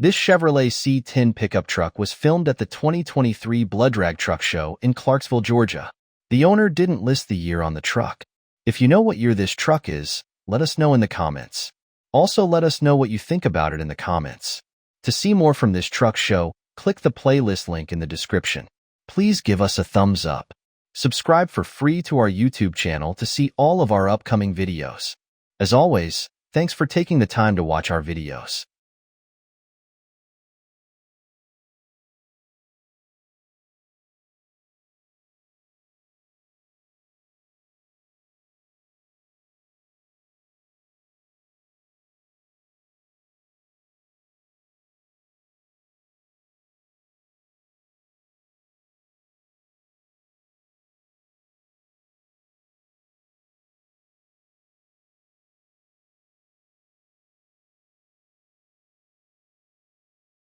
This Chevrolet C10 pickup truck was filmed at the 2023 Blood Drag Truck Show in Clarksville, Georgia. The owner didn't list the year on the truck. If you know what year this truck is, let us know in the comments. Also, let us know what you think about it in the comments. To see more from this truck show, click the playlist link in the description. Please give us a thumbs up. Subscribe for free to our YouTube channel to see all of our upcoming videos. As always, thanks for taking the time to watch our videos.